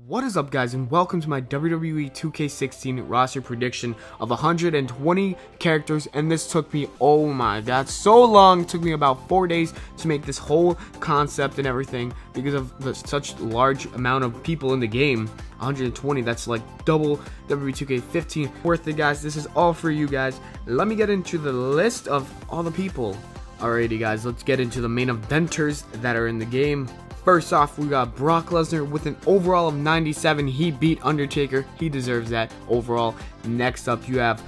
What is up, guys, and welcome to my WWE 2K16 roster prediction of 120 characters. And this took me, oh my god, so long. It took me about 4 days to make this whole concept and everything because of such large amount of people in the game. 120, that's like double WWE 2K15. Worth it, guys. This is all for you guys. Let me get into the list of all the people. Alrighty, guys, let's get into the main eventers that are in the game. First off, we got Brock Lesnar with an overall of 97. He beat Undertaker. He deserves that overall. Next up, you have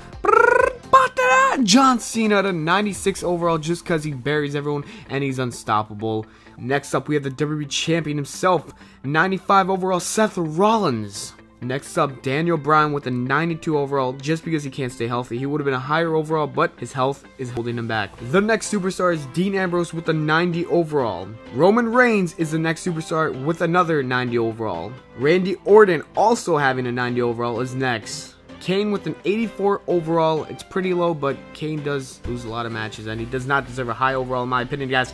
John Cena to 96 overall just because he buries everyone and he's unstoppable. Next up, we have the WWE Champion himself, 95 overall, Seth Rollins. Next up, Daniel Bryan with a 92 overall just because he can't stay healthy. He would have been a higher overall, but his health is holding him back. The next superstar is Dean Ambrose with a 90 overall. Roman Reigns is the next superstar with another 90 overall. Randy Orton, also having a 90 overall, is next. Kane with an 84 overall. It's pretty low, but Kane does lose a lot of matches and he does not deserve a high overall in my opinion, guys.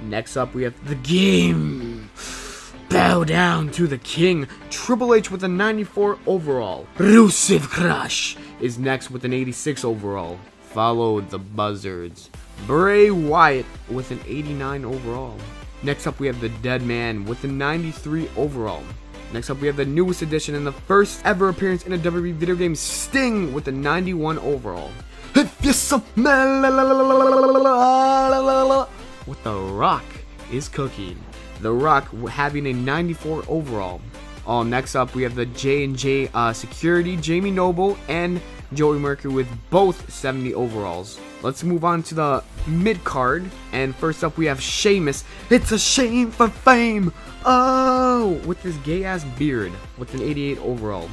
Next up, we have the game. Bow down to the king. Triple H with a 94 overall. Rusev Crush is next with an 86 overall. Followed the Buzzards. Bray Wyatt with an 89 overall. Next up, we have the Dead Man with a 93 overall. Next up, we have the newest addition and the first ever appearance in a WWE video game, Sting with a 91 overall. If you smell what The Rock is cooking. The Rock having a 94 overall. Next up, we have the J&J Security, Jamie Noble and Joey Mercury with both 70 overalls. Let's move on to the mid-card. And first up, we have Sheamus. It's a shame for fame. Oh, with this gay-ass beard with an 88 overall.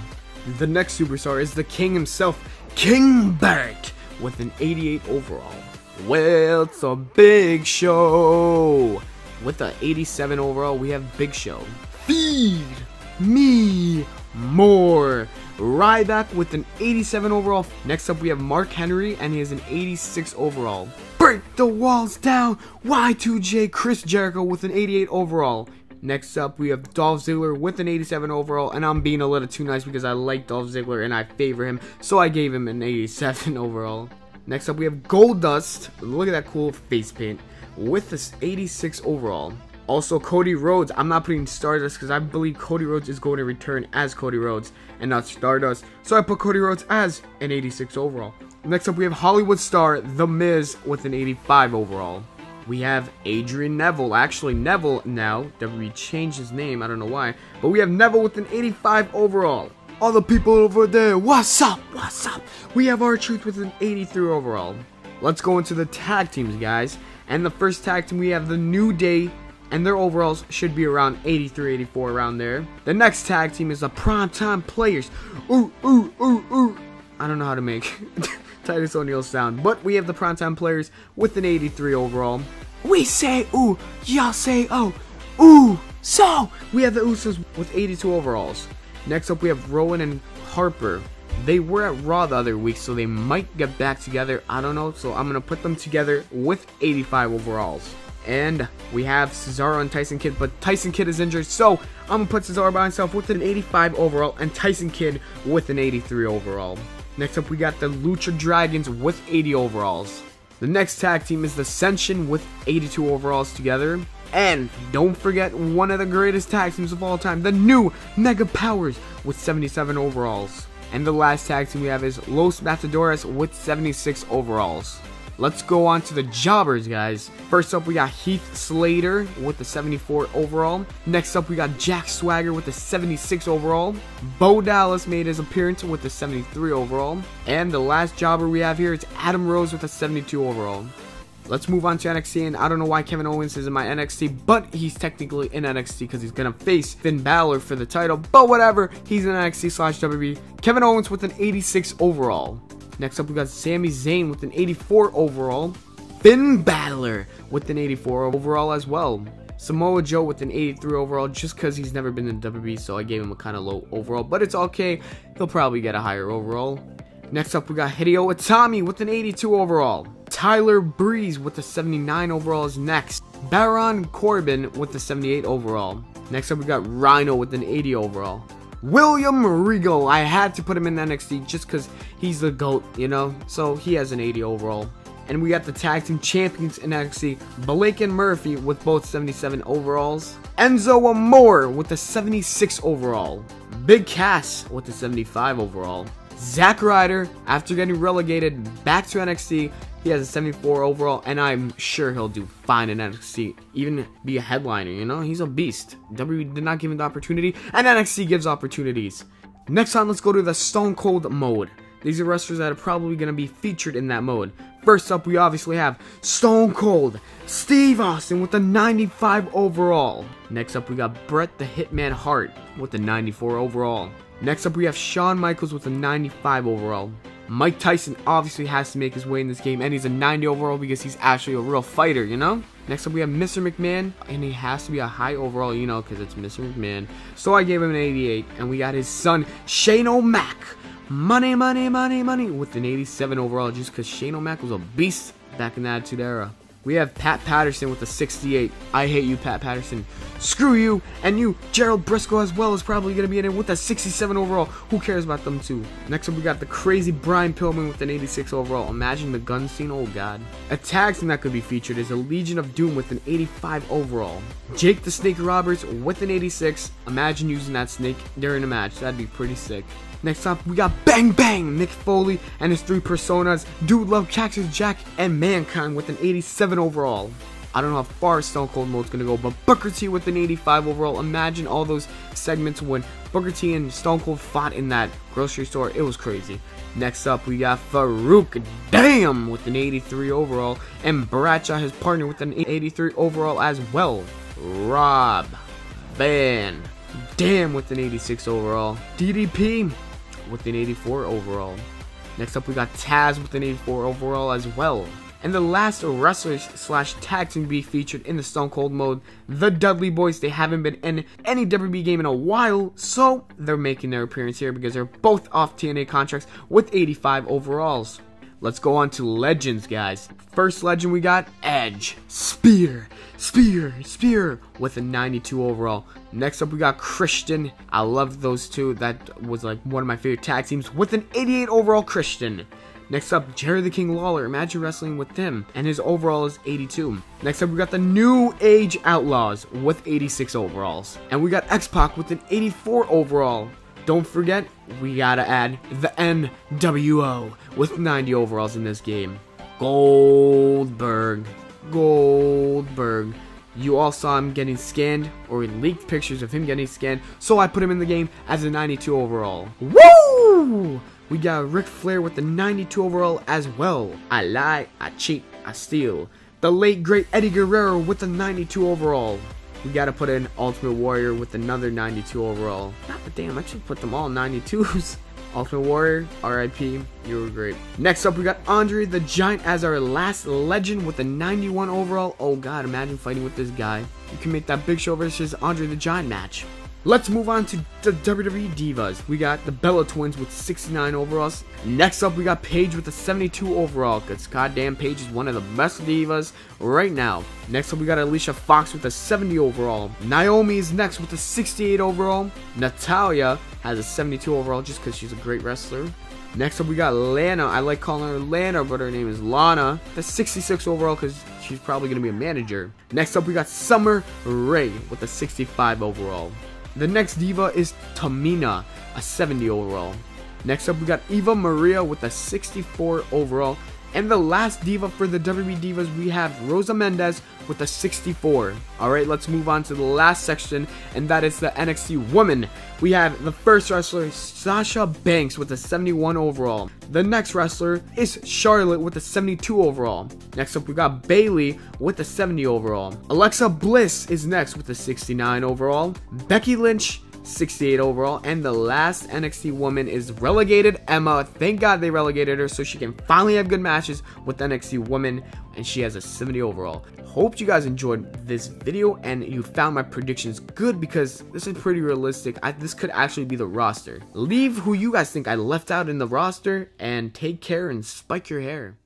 The next superstar is the King himself, King Barrett, with an 88 overall. Well, it's a big show. With the 87 overall, we have Big Show. Feed me more. RYBACK with an 87 overall. Next up, we have Mark Henry, and he has an 86 overall. Break the walls down. Y2J Chris Jericho with an 88 overall. Next up, we have Dolph Ziggler with an 87 overall, and I'm being a little too nice because I like Dolph Ziggler and I favor him, so I gave him an 87 overall. Next up, we have GOLDUST. Look at that cool face paint. With this 86 overall. Also, Cody Rhodes. I'm not putting Stardust because I believe Cody Rhodes is going to return as Cody Rhodes and not Stardust. So I put Cody Rhodes as an 86 overall. Next up, we have Hollywood star The Miz with an 85 overall. We have Adrian Neville. Actually, Neville now. WWE changed his name. I don't know why. But we have Neville with an 85 overall. All the people over there, what's up? What's up? We have R-Truth with an 83 overall. Let's go into the tag teams, guys. And the first tag team, we have the New Day, and their overalls should be around 83, 84, around there. The next tag team is the Primetime Players. Ooh, ooh, ooh, ooh. I don't know how to make Titus O'Neil sound, but we have the Primetime Players with an 83 overall. We say ooh, y'all say oh, ooh. So, we have the Usos with 82 overalls. Next up, we have Rowan and Harper. They were at Raw the other week, so they might get back together. I don't know, so I'm going to put them together with 85 overalls. And we have Cesaro and Tyson Kidd, but Tyson Kidd is injured, so I'm going to put Cesaro by himself with an 85 overall and Tyson Kidd with an 83 overall. Next up, we got the Lucha Dragons with 80 overalls. The next tag team is the Ascension with 82 overalls together. And don't forget one of the greatest tag teams of all time, the new Mega Powers with 77 overalls. And the last tag team we have is Los Matadores with 76 overalls. Let's go on to the jobbers, guys. First up, we got Heath Slater with the 74 overall. Next up, we got Jack Swagger with the 76 overall. Bo Dallas made his appearance with the 73 overall. And the last jobber we have here is Adam Rose with a 72 overall. Let's move on to NXT, and I don't know why Kevin Owens is in my NXT, but he's technically in NXT because he's going to face Finn Balor for the title, but whatever, he's in NXT/WWE. Kevin Owens with an 86 overall. Next up, we got Sami Zayn with an 84 overall. Finn Balor with an 84 overall as well. Samoa Joe with an 83 overall just because he's never been in WWE, so I gave him a kind of low overall, but it's okay. He'll probably get a higher overall. Next up, we got Hideo Itami with an 82 overall. Tyler Breeze with a 79 overall is next. Baron Corbin with the 78 overall. Next up, we got Rhino with an 80 overall. William Regal. I had to put him in NXT just because he's the GOAT, you know? So he has an 80 overall. And we got the tag team champions in NXT, Blake and Murphy with both 77 overalls. Enzo Amore with the 76 overall. Big Cass with the 75 overall. Zack Ryder, after getting relegated back to NXT, he has a 74 overall, and I'm sure he'll do fine in NXT. Even be a headliner, you know? He's a beast. WWE did not give him the opportunity, and NXT gives opportunities. Next on, let's go to the Stone Cold mode. These are wrestlers that are probably going to be featured in that mode. First up, we obviously have Stone Cold Steve Austin with the 95 overall. Next up, we got Bret the Hitman Hart with the 94 overall. Next up, we have Shawn Michaels with a 95 overall. Mike Tyson obviously has to make his way in this game, and he's a 90 overall because he's actually a real fighter, you know? Next up, we have Mr. McMahon, and he has to be a high overall, you know, because it's Mr. McMahon. So I gave him an 88, and we got his son, Shane O'Mac. Money with an 87 overall, just because Shane O'Mac was a beast back in the Attitude Era. We have Pat Patterson with a 68. I hate you, Pat Patterson. Screw you, and you, Gerald Briscoe as well is probably going to be in it with a 67 overall. Who cares about them two? Next up, we got the crazy Brian Pillman with an 86 overall. Imagine the gun scene, oh god. A tag team that could be featured is a Legion of Doom with an 85 overall. Jake the Snake Roberts with an 86. Imagine using that snake during a match. That'd be pretty sick. Next up, we got Bang Bang, Mick Foley and his three personas, Dude Love, Cactus Jack, and Mankind with an 87 overall. I don't know how far Stone Cold mode's gonna go, but Booker T with an 85 overall. Imagine all those segments when Booker T and Stone Cold fought in that grocery store. It was crazy. Next up, we got Farouk Damn with an 83 overall, and Bradshaw, his partner, with an 83 overall as well. Rob Van Dam with an 86 overall. DDP with an 84 overall. Next up, we got Taz with an 84 overall as well. And the last wrestlers slash tag team to be featured in the Stone Cold mode, the Dudley Boys. They haven't been in any WWE game in a while, so they're making their appearance here because they're both off TNA contracts with 85 overalls. Let's go on to legends, guys. First legend, we got Edge. Spear with a 92 overall. Next up, we got Christian. I love those two. That was like one of my favorite tag teams with an 88 overall Christian. Next up, Jerry the King Lawler. Imagine wrestling with him, and his overall is 82. Next up, we got the New Age Outlaws with 86 overalls. And we got X-Pac with an 84 overall. Don't forget, we gotta add the NWO with 90 overalls in this game. Goldberg. You all saw him getting scanned, or leaked pictures of him getting scanned, so I put him in the game as a 92 overall. Woo! We got Ric Flair with the 92 overall as well. I lie, I cheat, I steal. The late great Eddie Guerrero with the 92 overall. We gotta put in Ultimate Warrior with another 92 overall. God damn, I should put them all 92s. Ultimate Warrior, RIP, you were great. Next up, we got Andre the Giant as our last legend with a 91 overall. Oh god, imagine fighting with this guy. You can make that Big Show versus Andre the Giant match. Let's move on to the WWE Divas. We got the Bella Twins with 69 overalls. Next up, we got Paige with a 72 overall, because goddamn Paige is one of the best divas right now. Next up, we got Alicia Fox with a 70 overall. Naomi is next with a 68 overall. Natalya has a 72 overall just because she's a great wrestler. Next up, we got Lana. I like calling her Lana, but her name is Lana. That's 66 overall because she's probably going to be a manager. Next up, we got Summer Rae with a 65 overall. The next diva is Tamina, a 70 overall. Next up, we got Eva Maria with a 64 overall. And the last diva for the WWE Divas, we have Rosa Mendez with a 64. Alright, let's move on to the last section, and that is the NXT Women. We have the first wrestler, Sasha Banks, with a 71 overall. The next wrestler is Charlotte with a 72 overall. Next up, we got Bayley with a 70 overall. Alexa Bliss is next with a 69 overall. Becky Lynch, 68 overall. And the last NXT woman is relegated Emma. Thank God they relegated her so she can finally have good matches with NXT women, and she has a 70 overall. Hope you guys enjoyed this video and you found my predictions good, because this is pretty realistic. This could actually be the roster. Leave who you guys think I left out in the roster, and take care and spike your hair.